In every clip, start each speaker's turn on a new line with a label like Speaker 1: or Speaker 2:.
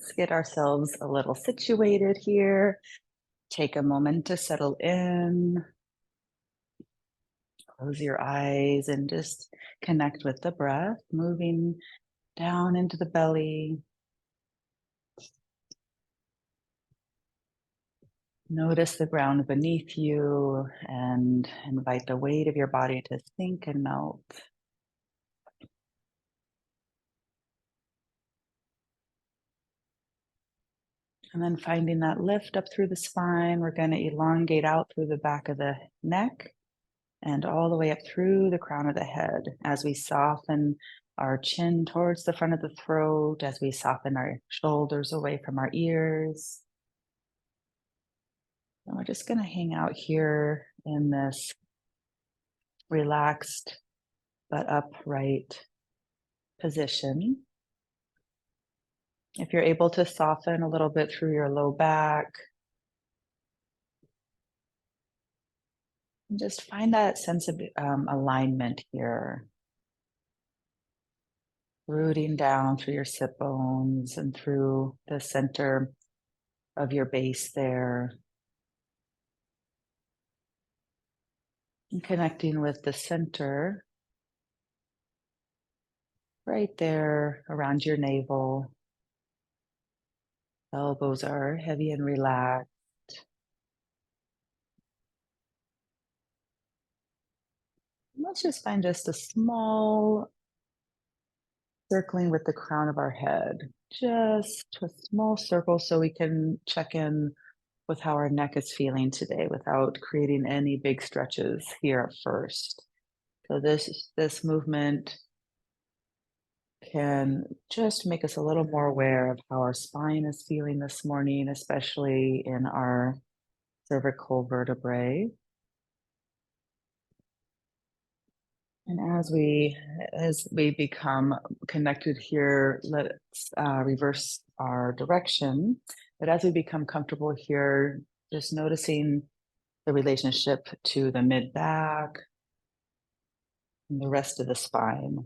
Speaker 1: Let's get ourselves a little situated here. Take a moment to settle in. Close your eyes and just connect with the breath, moving down into the belly. Notice the ground beneath you and invite the weight of your body to sink and melt. And then finding that lift up through the spine, we're going to elongate out through the back of the neck and all the way up through the crown of the head as we soften our chin towards the front of the throat, as we soften our shoulders away from our ears. And we're just going to hang out here in this relaxed but upright position. If you're able to soften a little bit through your low back, and just find that sense of alignment here. Rooting down through your sit bones and through the center of your base there. And connecting with the center right there around your navel. Elbows are heavy and relaxed. Let's just find just a small circling with the crown of our head. Just a small circle so we can check in with how our neck is feeling today without creating any big stretches here at first. So this movement can just make us a little more aware of how our spine is feeling this morning, especially in our cervical vertebrae. And as we become connected here, let's reverse our direction. But as we become comfortable here, just noticing the relationship to the mid-back and the rest of the spine.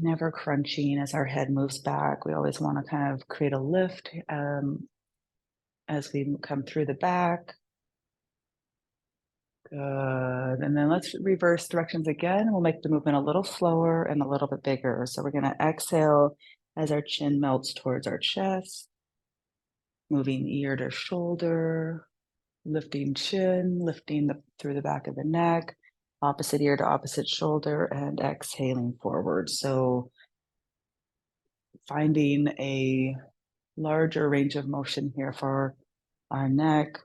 Speaker 1: Never crunching as our head moves back. We always want to kind of create a lift as we come through the back. Good. And then let's reverse directions again. We'll make the movement a little slower and a little bit bigger. So we're going to exhale as our chin melts towards our chest, moving ear to shoulder, lifting chin, lifting through the back of the neck, opposite ear to opposite shoulder, and exhaling forward. So finding a larger range of motion here for our neck.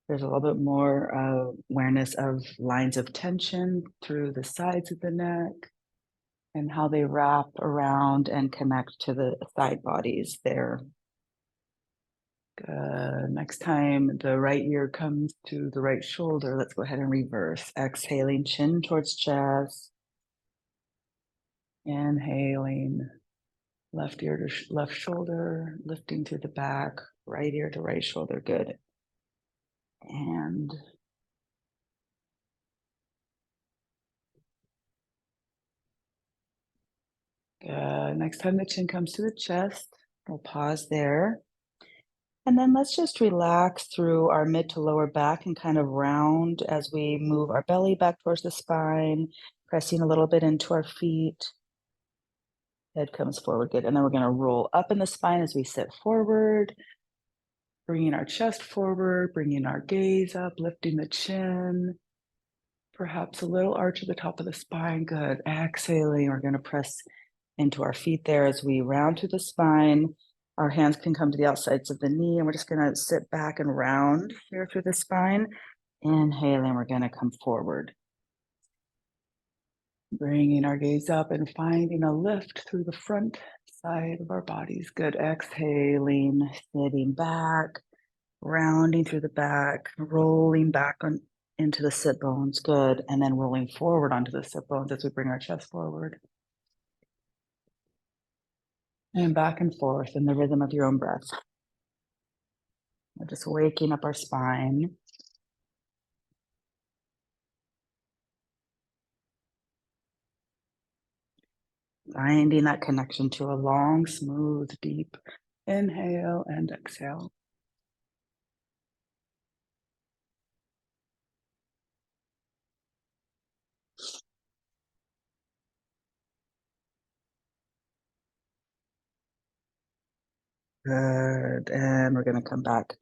Speaker 1: There's a little bit more awareness of lines of tension through the sides of the neck and how they wrap around and connect to the side bodies there. Good. Next time the right ear comes to the right shoulder, let's go ahead and reverse. Exhaling, chin towards chest. Inhaling, left ear to left shoulder, lifting to the back, right ear to right shoulder. Good. And good. Next time the chin comes to the chest, we'll pause there. And then let's just relax through our mid to lower back and kind of round as we move our belly back towards the spine, pressing a little bit into our feet. Head comes forward, good. And then we're going to roll up in the spine as we sit forward, bringing our chest forward, bringing our gaze up, lifting the chin, perhaps a little arch at the top of the spine. Good. Exhaling, we're going to press into our feet there as we round through the spine. Our hands can come to the outsides of the knee, and we're just going to sit back and round here through the spine. Inhaling, we're going to come forward. Bringing our gaze up and finding a lift through the front side of our bodies. Good. Exhaling, sitting back, rounding through the back, rolling back into the sit bones. Good. And then rolling forward onto the sit bones as we bring our chest forward. And back and forth in the rhythm of your own breath. We're just waking up our spine. Finding that connection to a long, smooth, deep inhale and exhale. Good. And we're going to come back,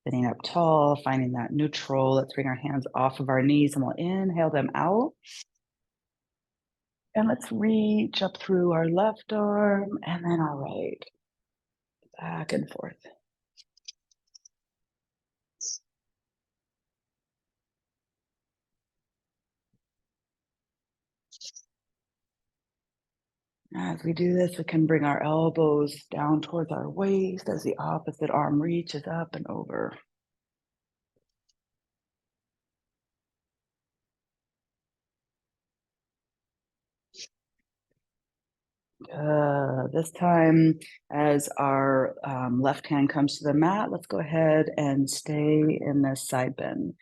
Speaker 1: sitting up tall, finding that neutral. Let's bring our hands off of our knees and we'll inhale them out. And let's reach up through our left arm and then our right, back and forth. As we do this, we can bring our elbows down towards our waist as the opposite arm reaches up and over. This time, as our left hand comes to the mat, let's go ahead and stay in this side bend.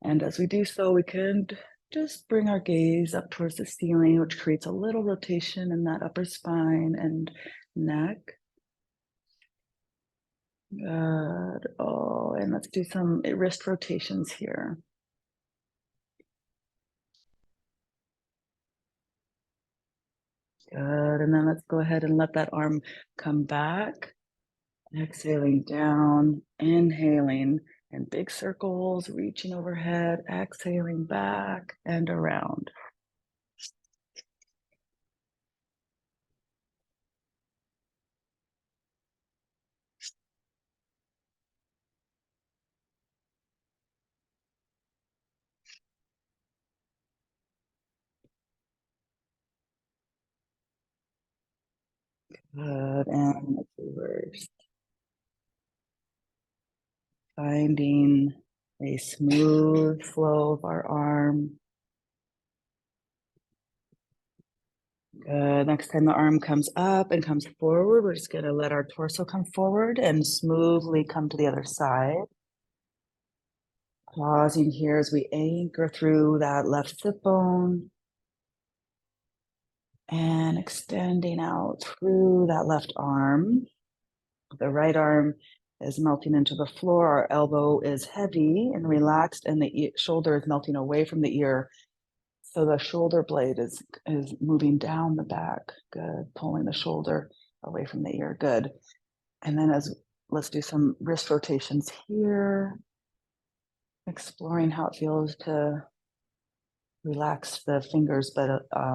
Speaker 1: And as we do so, we can just bring our gaze up towards the ceiling, which creates a little rotation in that upper spine and neck. Good. Oh, and let's do some wrist rotations here. Good. And then let's go ahead and let that arm come back. Exhaling down, inhaling in big circles, reaching overhead, exhaling back and around. Good. And let's reverse. Finding a smooth flow of our arm. Good. Next time the arm comes up and comes forward, we're just going to let our torso come forward and smoothly come to the other side. Pausing here as we anchor through that left sit bone and extending out through that left arm. The right arm is melting into the floor. Our elbow is heavy and relaxed, and the shoulder is melting away from the ear. So the shoulder blade is moving down the back. Good. Pulling the shoulder away from the ear. Good. And then let's do some wrist rotations here. Exploring how it feels to relax the fingers, but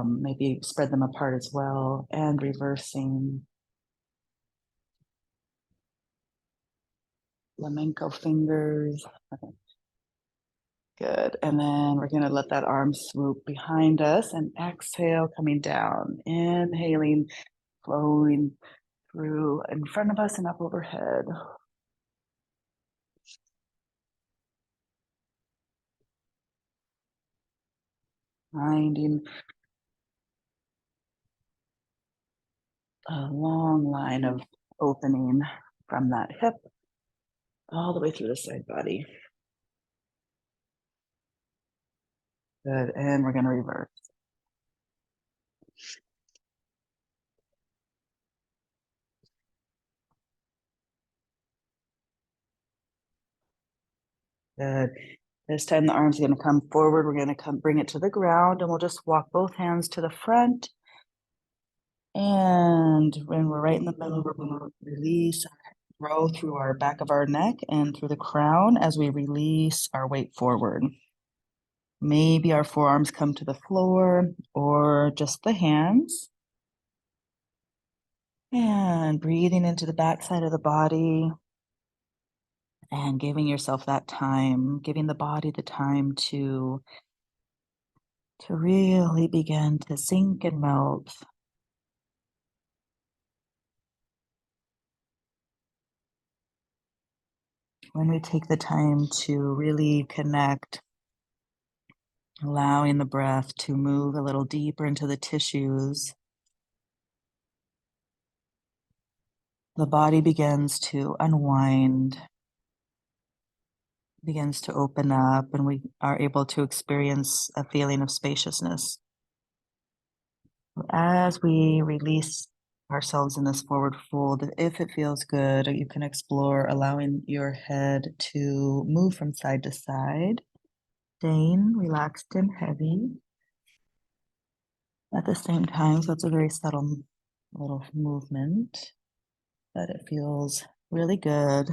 Speaker 1: maybe spread them apart as well, and reversing. Flamenco fingers. Good. And then we're going to let that arm swoop behind us and exhale, coming down. Inhaling, flowing through in front of us and up overhead. Finding a long line of opening from that hip all the way through the side body. Good. And we're going to reverse. Good. This time the arm's going to come forward. We're going to bring it to the ground, and we'll just walk both hands to the front. And when we're right in the middle, we're going to release, row through our back of our neck and through the crown as we release our weight forward. Maybe our forearms come to the floor or just the hands. And breathing into the backside of the body and giving yourself that time, giving the body the time to really begin to sink and melt. When we take the time to really connect, allowing the breath to move a little deeper into the tissues, the body begins to unwind, begins to open up, and we are able to experience a feeling of spaciousness. As we release ourselves in this forward fold, if it feels good, you can explore allowing your head to move from side to side, staying relaxed and heavy at the same time. So it's a very subtle little movement, but it feels really good.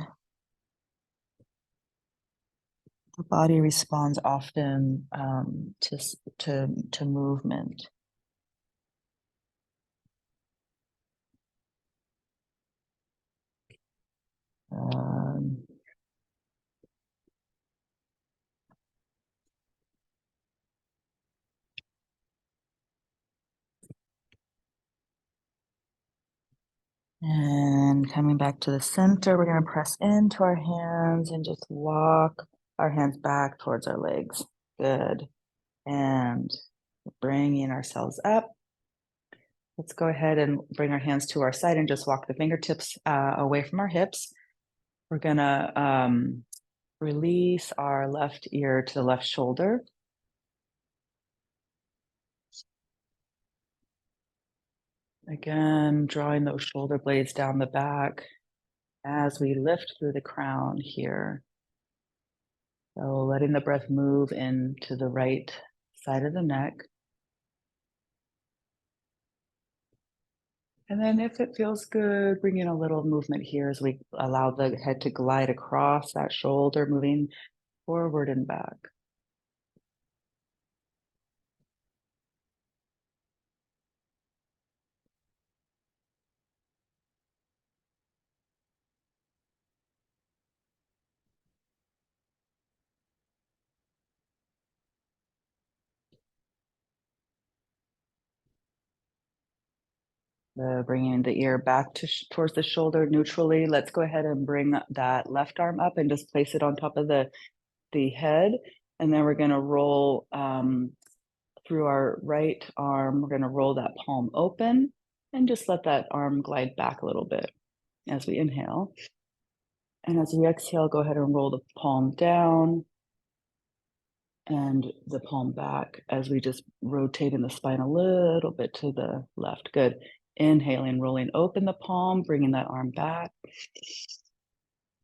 Speaker 1: The body responds often to movement. Um, And coming back to the center, we're going to press into our hands and just walk our hands back towards our legs. Good. And bringing ourselves up. Let's go ahead and bring our hands to our side and just walk the fingertips away from our hips. We're going to release our left ear to the left shoulder. Again, drawing those shoulder blades down the back as we lift through the crown here. So letting the breath move into the right side of the neck. And then if it feels good, bring in a little movement here as we allow the head to glide across that shoulder, moving forward and back. Bringing the ear back to towards the shoulder neutrally. Let's go ahead and bring that left arm up and just place it on top of the head. And then we're going to roll through our right arm. We're going to roll that palm open and just let that arm glide back a little bit as we inhale. And as we exhale, go ahead and roll the palm down and the palm back as we just rotate in the spine a little bit to the left. Good. Inhaling, rolling open the palm, bringing that arm back.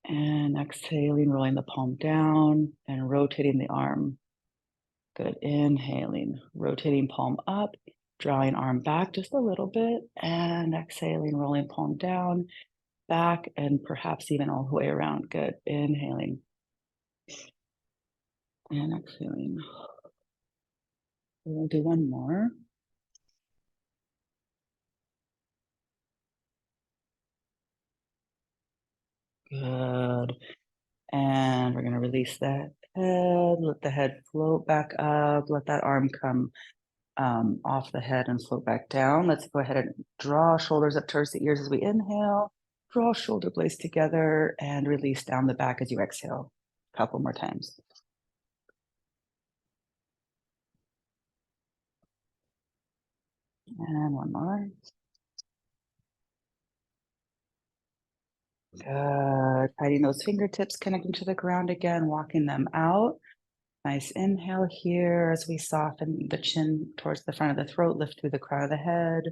Speaker 1: And exhaling, rolling the palm down and rotating the arm. Good. Inhaling, rotating palm up, drawing arm back just a little bit, and exhaling, rolling palm down, back, and perhaps even all the way around. Good. Inhaling and exhaling. We'll do one more. Good. And we're going to release that head, let the head float back up, let that arm come off the head and float back down. Let's go ahead and draw shoulders up towards the ears as we inhale, draw shoulder blades together and release down the back as you exhale. A couple more times. And one more. Good. Hiding those fingertips, connecting to the ground again, walking them out. Nice inhale here as we soften the chin towards the front of the throat, lift through the crown of the head.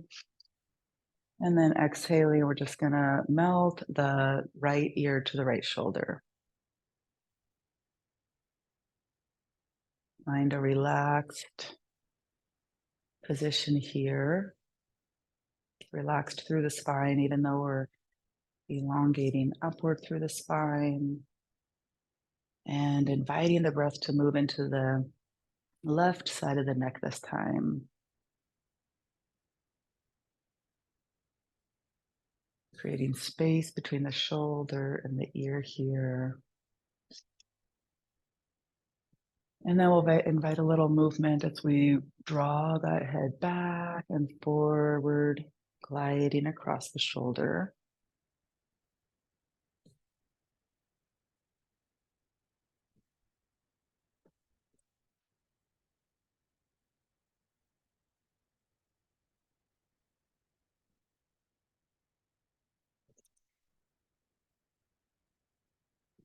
Speaker 1: And then exhaling, we're just gonna melt the right ear to the right shoulder. Find a relaxed position here. Relaxed through the spine, even though we're elongating upward through the spine. And inviting the breath to move into the left side of the neck this time. Creating space between the shoulder and the ear here. And then we'll invite a little movement as we draw that head back and forward, gliding across the shoulder.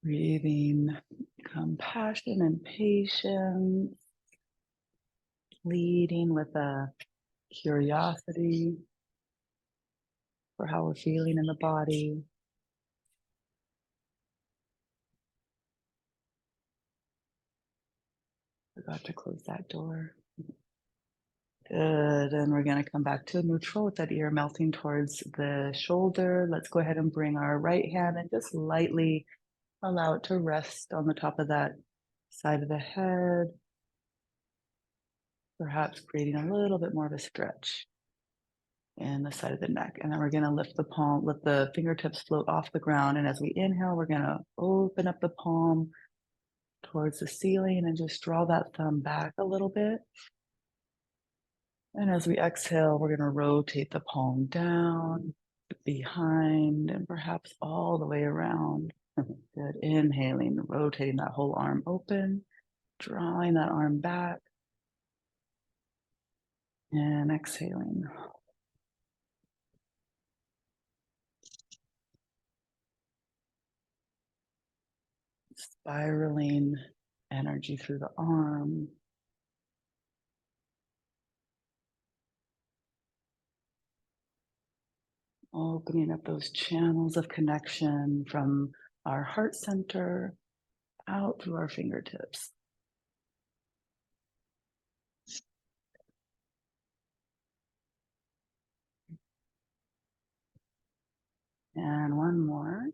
Speaker 1: Breathing compassion and patience, leading with a curiosity for how we're feeling in the body. Forgot to close that door. Good, and we're gonna come back to neutral with that ear melting towards the shoulder. Let's go ahead and bring our right hand and just lightly allow it to rest on the top of that side of the head, perhaps creating a little bit more of a stretch in the side of the neck. And then we're gonna lift the palm, let the fingertips float off the ground. And as we inhale, we're gonna open up the palm towards the ceiling and just draw that thumb back a little bit. And as we exhale, we're gonna rotate the palm down, behind, and perhaps all the way around. Good. Inhaling, rotating that whole arm open, drawing that arm back, and exhaling. Spiraling energy through the arm. Opening up those channels of connection from our heart center out through our fingertips. And one more.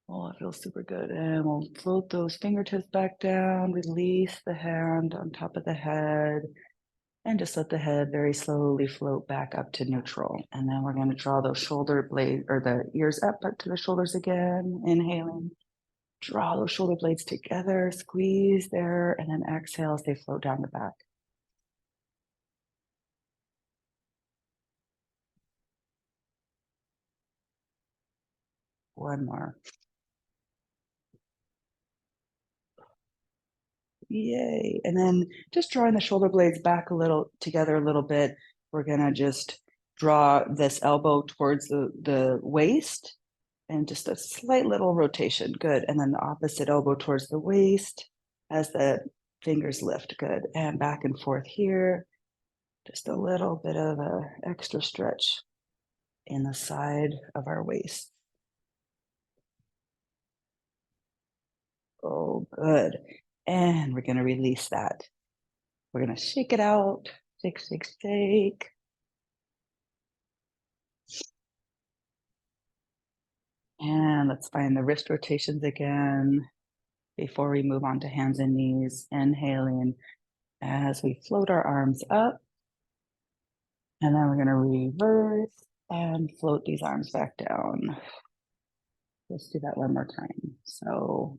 Speaker 1: Oh, it feels super good. And we'll float those fingertips back down, release the hand on top of the head, and just let the head very slowly float back up to neutral. And then we're going to draw those shoulder blades or the ears up to the shoulders again. Inhaling, draw those shoulder blades together, squeeze there, and then exhale as they float down the back. One more. Yay. And then just drawing the shoulder blades back a little together a little bit. We're going to just draw this elbow towards the waist and just a slight little rotation. Good. And then the opposite elbow towards the waist as the fingers lift. Good. And back and forth here. Just a little bit of a extra stretch in the side of our waist. Oh, good. And we're going to release that. We're going to shake it out. Shake, shake, shake. And let's find the wrist rotations again before we move on to hands and knees. Inhaling as we float our arms up. And then we're going to reverse and float these arms back down. Let's do that one more time. So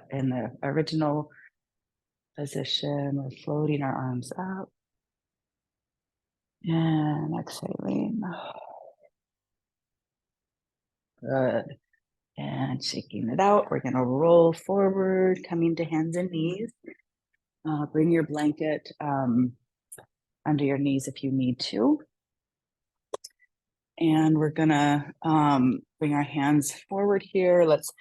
Speaker 1: in the original position, we're floating our arms up and exhaling. Good. And shaking it out, we're going to roll forward, coming to hands and knees. Bring your blanket under your knees if you need to. And we're going to bring our hands forward here. Let's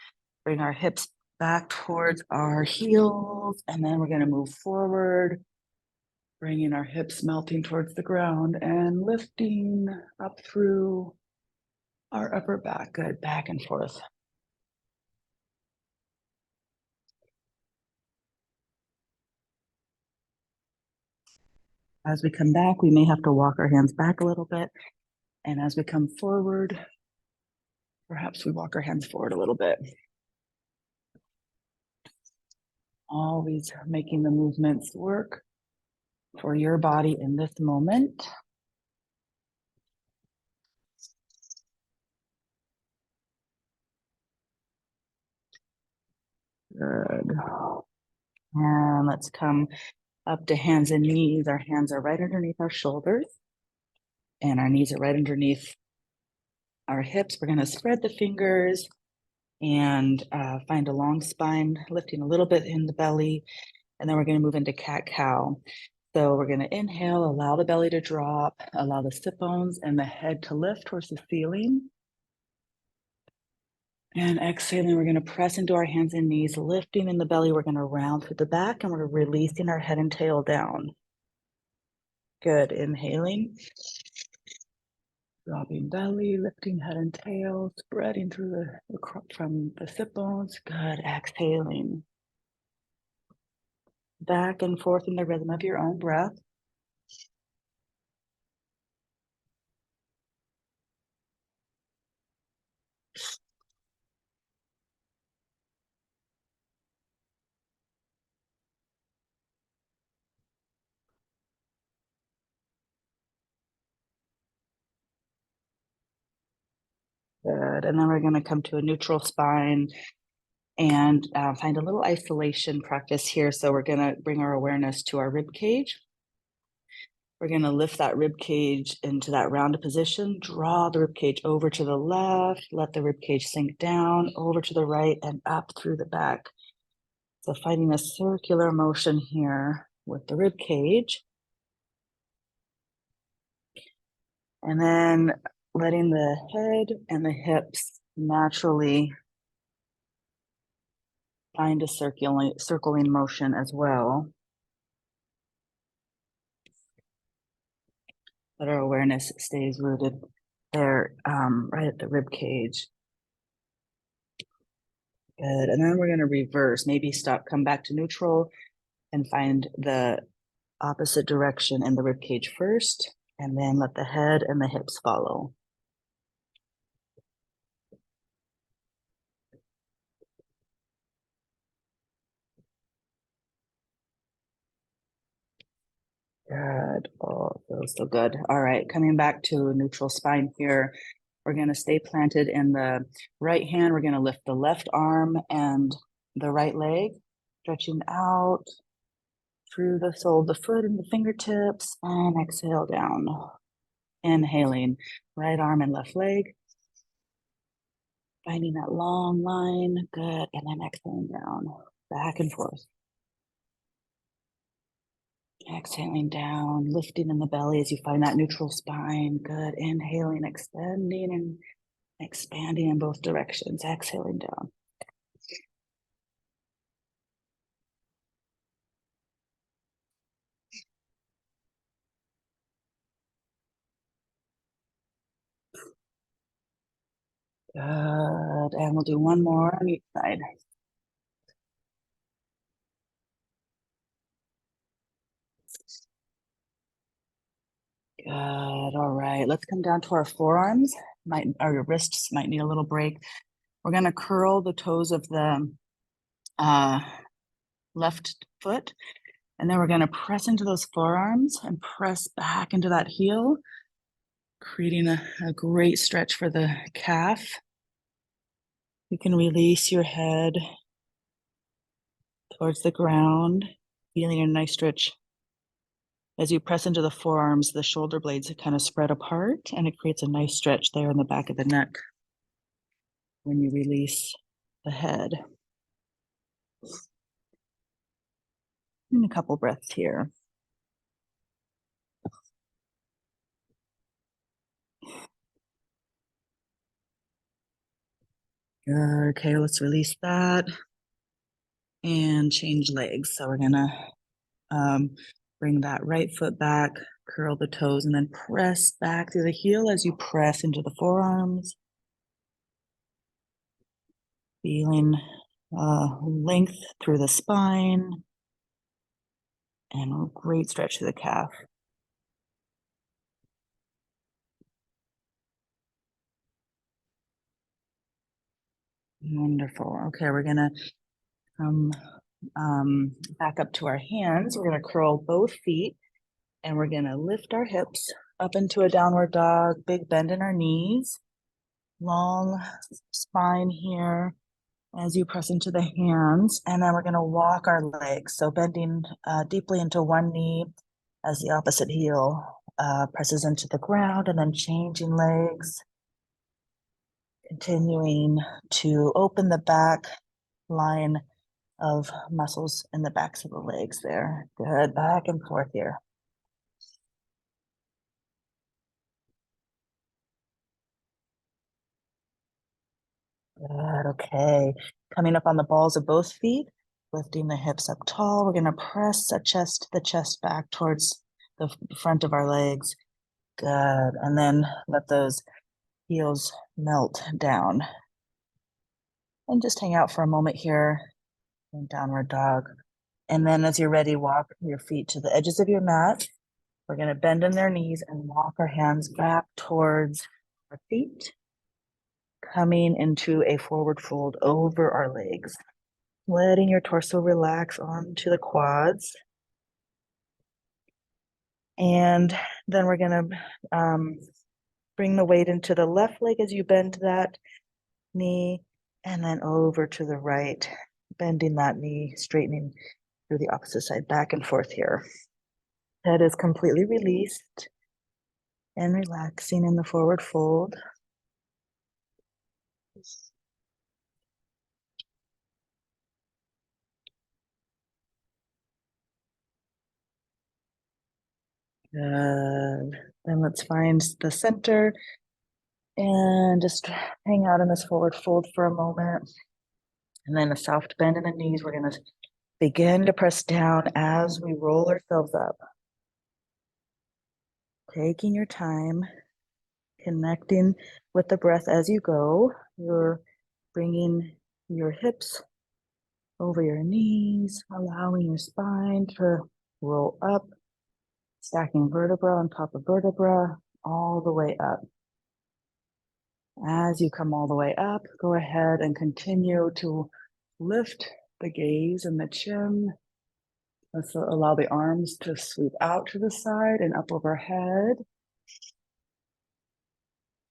Speaker 1: bring our hips back towards our heels. And then we're going to move forward, bringing our hips melting towards the ground and lifting up through our upper back. Good. Back and forth. As we come back, we may have to walk our hands back a little bit. And as we come forward, perhaps we walk our hands forward a little bit. Always making the movements work for your body in this moment. Good. And let's come up to hands and knees. Our hands are right underneath our shoulders and our knees are right underneath our hips. We're going to spread the fingers and find a long spine, lifting a little bit in the belly. And then we're going to move into cat-cow. So we're going to inhale, allow the belly to drop, allow the sit bones and the head to lift towards the ceiling. And exhaling, we're going to press into our hands and knees, lifting in the belly. We're going to round through the back and we're releasing our head and tail down. Good. Inhaling. Dropping belly, lifting head and tail, spreading through from the sit bones. Good. Exhaling. Back and forth in the rhythm of your own breath. Good. And then we're going to come to a neutral spine and find a little isolation practice here. So we're going to bring our awareness to our rib cage. We're going to lift that rib cage into that rounded position, draw the rib cage over to the left, let the rib cage sink down, over to the right, and up through the back. So finding a circular motion here with the rib cage. And then letting the head and the hips naturally find a circling motion as well. But our awareness stays rooted there, right at the rib cage. Good. And then we're going to reverse, maybe stop, come back to neutral and find the opposite direction in the rib cage first, and then let the head and the hips follow. Good. Oh, feels so good. All right, coming back to neutral spine here. We're going to stay planted in the right hand. We're going to lift the left arm and the right leg, stretching out through the sole of the foot and the fingertips, and exhale down. Inhaling, right arm and left leg. Finding that long line. Good. And then exhaling down, back and forth. Exhaling down, lifting in the belly as you find that neutral spine. Good. Inhaling, extending and expanding in both directions. Exhaling down. Good. And we'll do one more on each side. Good. All right. Let's come down to our forearms. Our wrists might need a little break. We're going to curl the toes of the left foot. And then we're going to press into those forearms and press back into that heel, creating a great stretch for the calf. You can release your head towards the ground, feeling a nice stretch. As you press into the forearms, the shoulder blades kind of spread apart, and it creates a nice stretch there in the back of the neck when you release the head. And a couple breaths here. Okay, let's release that and change legs. So we're gonna bring that right foot back, curl the toes, and then press back through the heel as you press into the forearms. Feeling length through the spine and a great stretch through the calf. Wonderful. Okay, we're gonna come back up to our hands. We're gonna curl both feet and we're gonna lift our hips up into a downward dog, big bend in our knees, long spine here as you press into the hands. And then we're gonna walk our legs. So bending deeply into one knee as the opposite heel presses into the ground, and then changing legs. Continuing to open the back line of muscles in the backs of the legs there. Good, back and forth here.
Speaker 2: Good, okay. Coming up on the balls of both feet, lifting the hips up tall. We're gonna press the chest back towards the front of our legs. Good, and then let those heels melt down. And just hang out for a moment here in downward dog. And then as you're ready, walk your feet to the edges of your mat. We're gonna bend in their knees and walk our hands back towards our feet, coming into a forward fold over our legs. Letting your torso relax onto the quads. And then we're gonna bring the weight into the left leg as you bend that knee, and then over to the right, bending that knee, straightening through the opposite side, back and forth here. Head is completely released and relaxing in the forward fold. Good. Then let's find the center and just hang out in this forward fold for a moment. And then a soft bend in the knees. We're going to begin to press down as we roll ourselves up. Taking your time, connecting with the breath as you go. You're bringing your hips over your knees, allowing your spine to roll up, stacking vertebra on top of vertebra, all the way up. As you come all the way up, go ahead and continue to lift the gaze and the chin. Let's allow the arms to sweep out to the side and up overhead.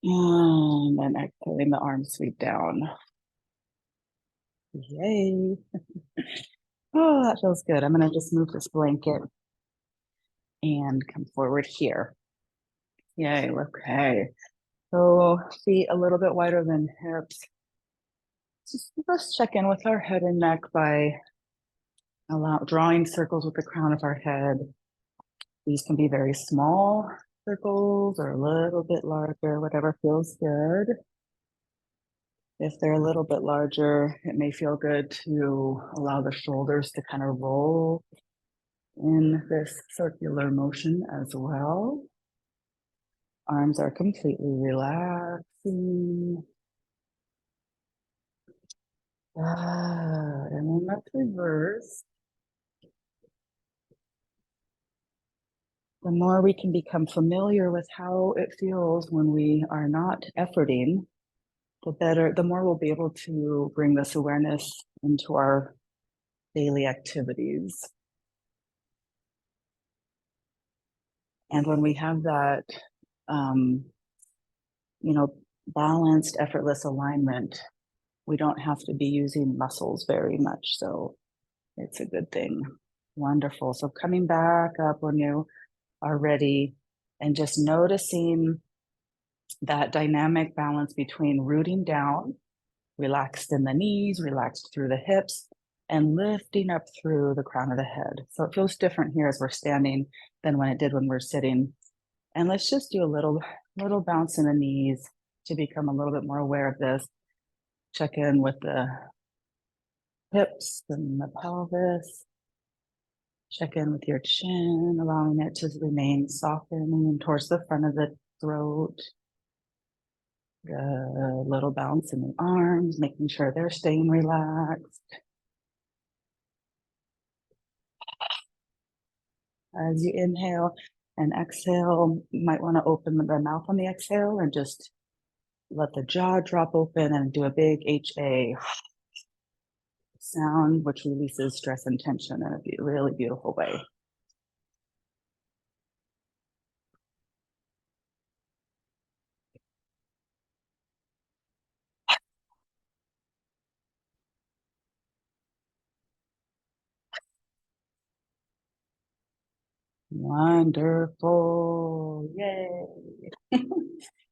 Speaker 2: And then exhaling, the arms sweep down. Yay. Oh, that feels good. I'm going to just move this blanket and come forward here. Yay, okay. So feet a little bit wider than hips. Just let's check in with our head and neck by drawing circles with the crown of our head. These can be very small circles or a little bit larger, whatever feels good. If they're a little bit larger, it may feel good to allow the shoulders to kind of roll in this circular motion as well. Arms are completely relaxing. And then let's reverse. The more we can become familiar with how it feels when we are not efforting, the better, the more we'll be able to bring this awareness into our daily activities. And when we have that, balanced, effortless alignment, we don't have to be using muscles very much. So it's a good thing. Wonderful. So coming back up when you are ready and just noticing that dynamic balance between rooting down, relaxed in the knees, relaxed through the hips, and lifting up through the crown of the head. So it feels different here as we're standing than when it did when we're sitting. And let's just do a little bounce in the knees to become a little bit more aware of this. Check in with the hips and the pelvis. Check in with your chin, allowing it to remain softening towards the front of the throat. A little bounce in the arms, making sure they're staying relaxed. As you inhale and exhale, you might want to open the mouth on the exhale and just let the jaw drop open and do a big HA sound, which releases stress and tension in a really beautiful way. Wonderful. Yay.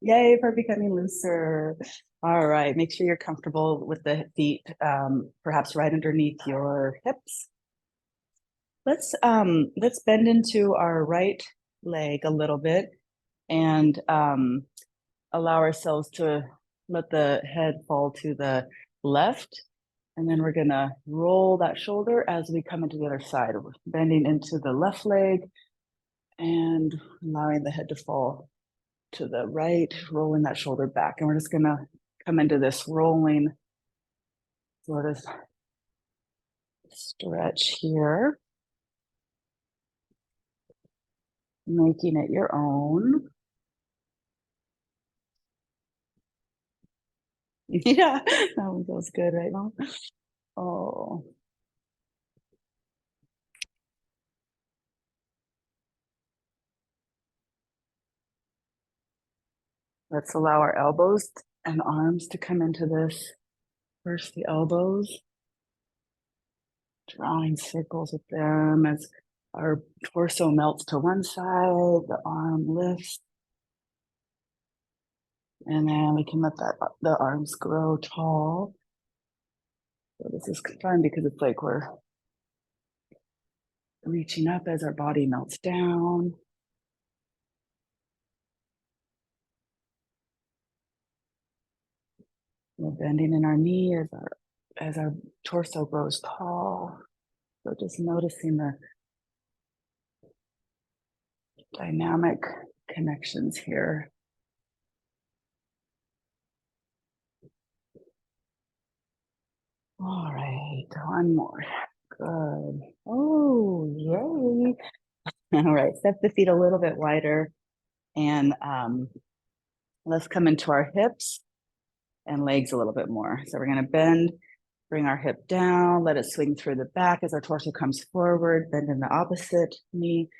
Speaker 2: Yay for becoming looser. All right. Make sure you're comfortable with the feet, perhaps right underneath your hips. Let's bend into our right leg a little bit and allow ourselves to let the head fall to the left. And then we're gonna roll that shoulder as we come into the other side, bending into the left leg and allowing the head to fall to the right, rolling that shoulder back. And we're just gonna come into this rolling sort of stretch here, making it your own. Yeah, that one feels good right now. Oh. Let's allow our elbows and arms to come into this. First, the elbows, drawing circles with them as our torso melts to one side, the arm lifts. And then we can let the arms grow tall. So this is fun because it's like we're reaching up as our body melts down. We're bending in our knee as our torso grows tall. So just noticing the dynamic connections here. All right, one more. Good. Oh, yay. All right, step the feet a little bit wider and let's come into our hips and legs a little bit more. So we're gonna bend, bring our hip down, let it swing through the back as our torso comes forward, bend in the opposite knee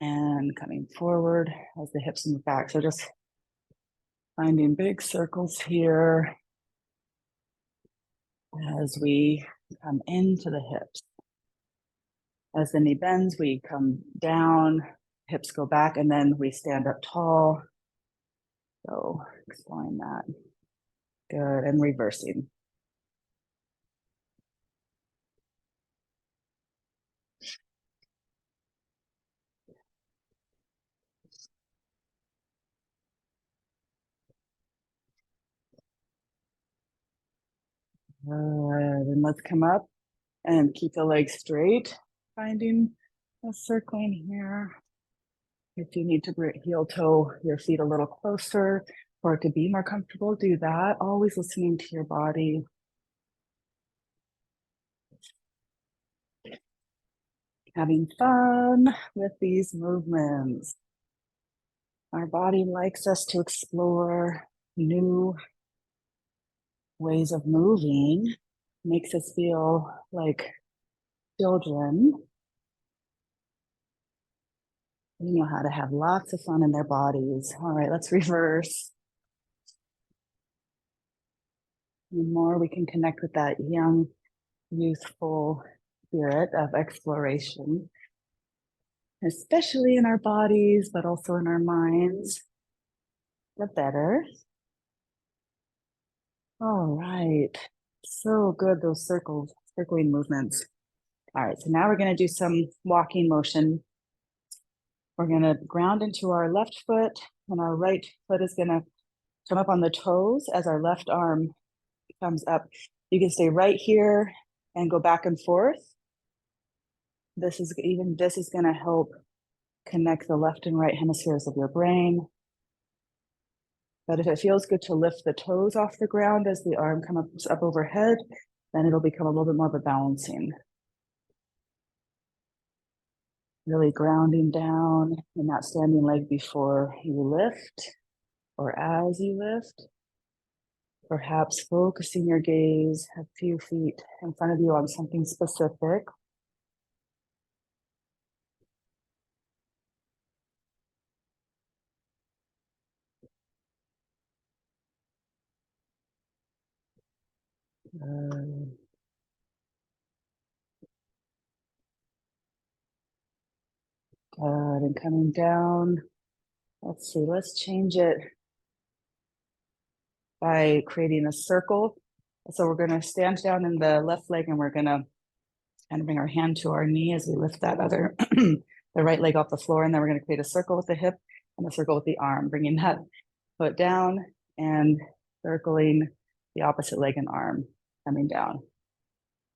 Speaker 2: and coming forward as the hips move back. So just finding big circles here as we come into the hips. As the knee bends, we come down, hips go back, and then we stand up tall. So exploring that. Good, and reversing. Good, and let's come up and keep the legs straight, finding a circling here. If you need to heel toe your feet a little closer or to be more comfortable, do that. Always listening to your body. Having fun with these movements. Our body likes us to explore new ways of moving, makes us feel like children. They know how to have lots of fun in their bodies. All right, let's reverse. The more we can connect with that young, youthful spirit of exploration, especially in our bodies, but also in our minds, the better. All right, so good, those circling movements. All right, so now we're gonna do some walking motion. We're gonna ground into our left foot, and our right foot is gonna come up on the toes as our left arm comes up. You can stay right here and go back and forth. This is gonna help connect the left and right hemispheres of your brain. But if it feels good to lift the toes off the ground as the arm comes up overhead, then it'll become a little bit more of a balancing. Really grounding down in that standing leg before you lift or as you lift. Perhaps focusing your gaze a few feet in front of you on something specific. Good. And coming down. Let's see, let's change it by creating a circle. So we're going to stand down in the left leg and we're going to kind of bring our hand to our knee as we lift that other, the right leg off the floor. And then we're going to create a circle with the hip and a circle with the arm, bringing that foot down and circling the opposite leg and arm, coming down,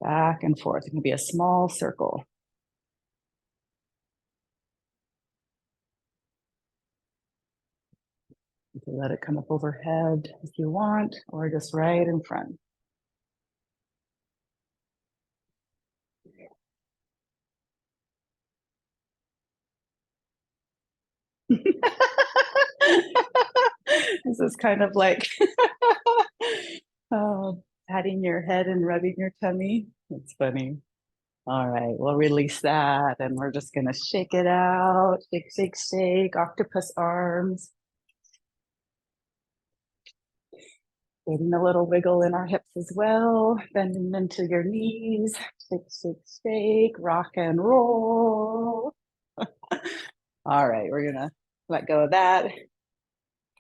Speaker 2: back and forth. It can be a small circle. You can let it come up overhead if you want, or just right in front. This is kind of like patting your head and rubbing your tummy. It's funny. All right, we'll release that and we're just gonna shake it out. Shake, shake, shake, octopus arms. Getting a little wiggle in our hips as well, bending into your knees. Shake, shake, shake, rock and roll. All right, we're gonna let go of that.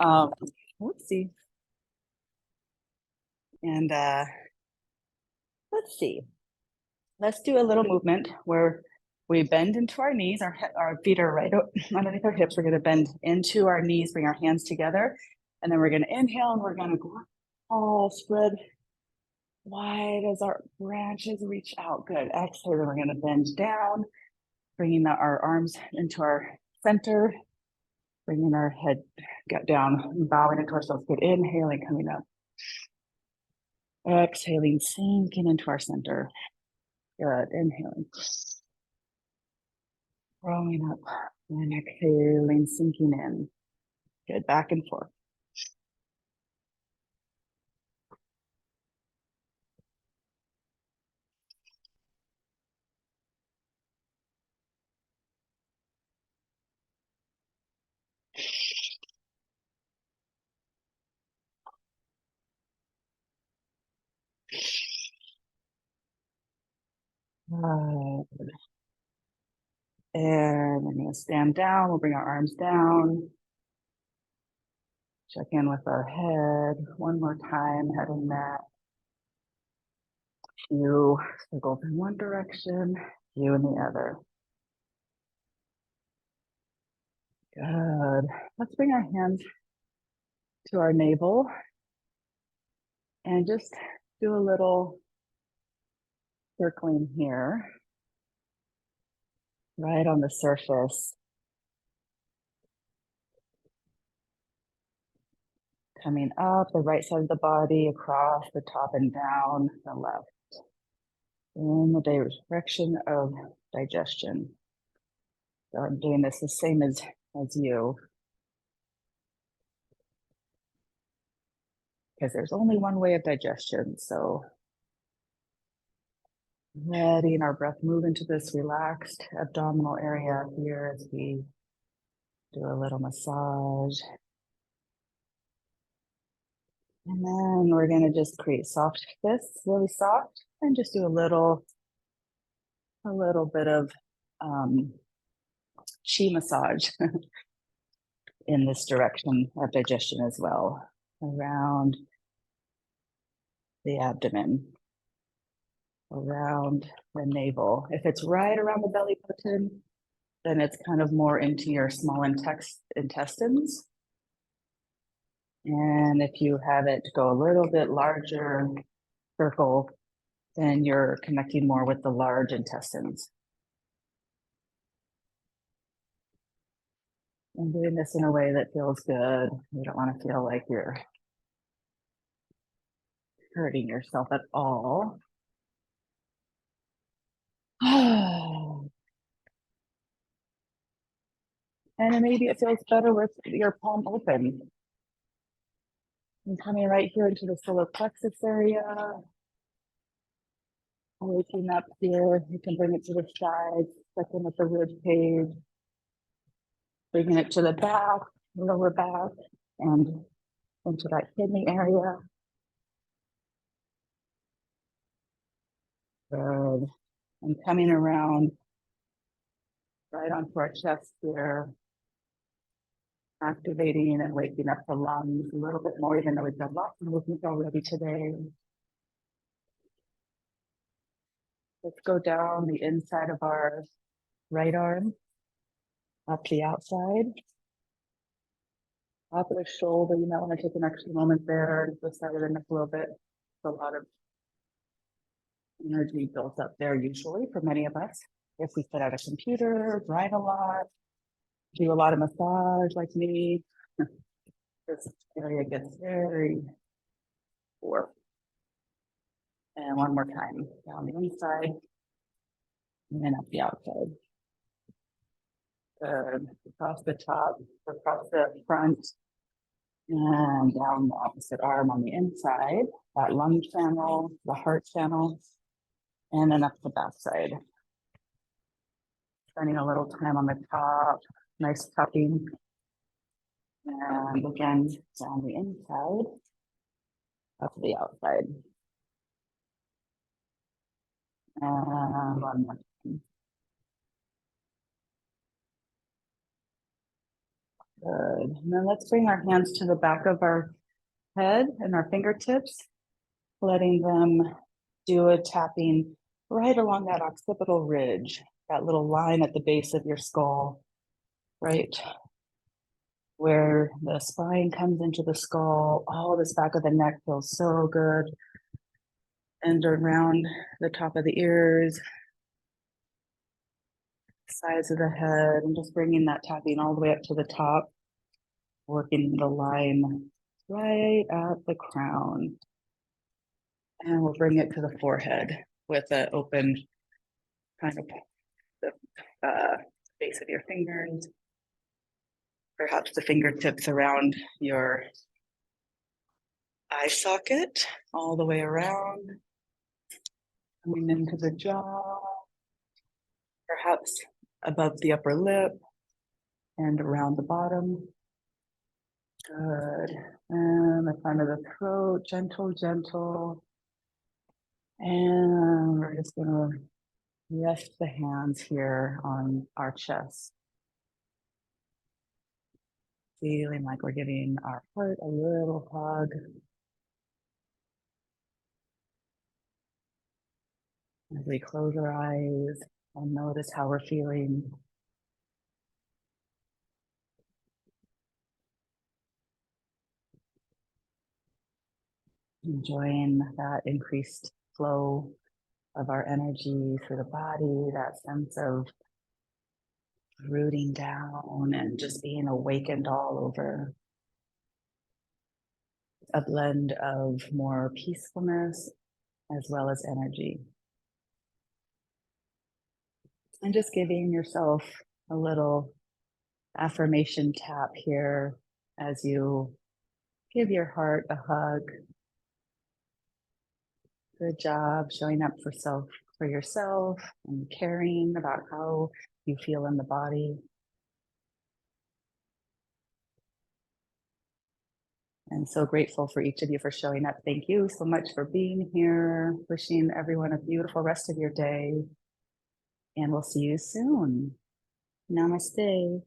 Speaker 2: Whoopsie. And let's see. Let's do a little movement where we bend into our knees. Our feet are right underneath our hips. We're going to bend into our knees, bring our hands together, and then we're going to inhale and we're going to go all spread wide as our branches reach out. Good. Exhale, then we're going to bend down, bringing our arms into our center, bringing our head down, bowing into ourselves. Good. Inhaling, coming up. Exhaling, sinking into our center. Good. Inhaling. Rolling up and exhaling, sinking in. Good. Back and forth. And we're going to stand down. We'll bring our arms down. Check in with our head one more time, head and neck. Few circles in one direction, few in the other. Good. Let's bring our hands to our navel and just do a little circling here, right on the surface. Coming up the right side of the body, across the top and down the left. In the direction of digestion. So I'm doing this the same as you. Because there's only one way of digestion. So letting our breath move into this relaxed abdominal area here as we do a little massage. And then we're going to just create soft fists, really soft, and just do a little bit of chi massage in this direction of digestion as well, around the abdomen, around the navel. If it's right around the belly button, then it's kind of more into your small intestines. And if you have it go a little bit larger circle, then you're connecting more with the large intestines. And doing this in a way that feels good. You don't want to feel like you're hurting yourself at all. And then maybe it feels better with your palm open. And coming right here into the solar plexus area. Waking up here, you can bring it to the sides, check in with the rib cage. Bringing it to the back, lower back, and into that kidney area. Good. And coming around right onto our chest here. Activating and waking up the lungs a little bit more, even though we've done lots of movement already today. Let's go down the inside of our right arm, up the outside. Top of the shoulder, you might want to take an extra moment there, the side of the neck a little bit. It's a lot of energy built up there usually for many of us. If we sit at a computer, drive a lot, do a lot of massage like me, this area gets very sore. And one more time, down the inside and then up the outside. Good. Across the top, across the front, and down the opposite arm on the inside, that lung channel, the heart channel, and then up the back side. Spending a little time on the top, nice cupping. And again, down the inside, up to the outside. And one more time. Good. And then let's bring our hands to the back of our head and our fingertips, letting them do a tapping right along that occipital ridge, that little line at the base of your skull, right where the spine comes into the skull. All this back of the neck feels so good. And around the top of the ears, sides of the head, and just bringing that tapping all the way up to the top, working the line right at the crown. And we'll bring it to the forehead with an open kind of the base of your fingers, perhaps the fingertips around your eye socket, all the way around, coming into the jaw, perhaps above the upper lip and around the bottom. Good. And the front of the throat, gentle, gentle. And we're just gonna rest the hands here on our chest. Feeling like we're giving our heart a little hug. As we close our eyes and notice how we're feeling. Enjoying that increased flow of our energy through the body, that sense of rooting down and just being awakened all over. A blend of more peacefulness as well as energy. And just giving yourself a little affirmation tap here as you give your heart a hug. Good job showing up for yourself and caring about how you feel in the body. And so grateful for each of you for showing up. Thank you so much for being here. Wishing everyone a beautiful rest of your day. And we'll see you soon. Namaste.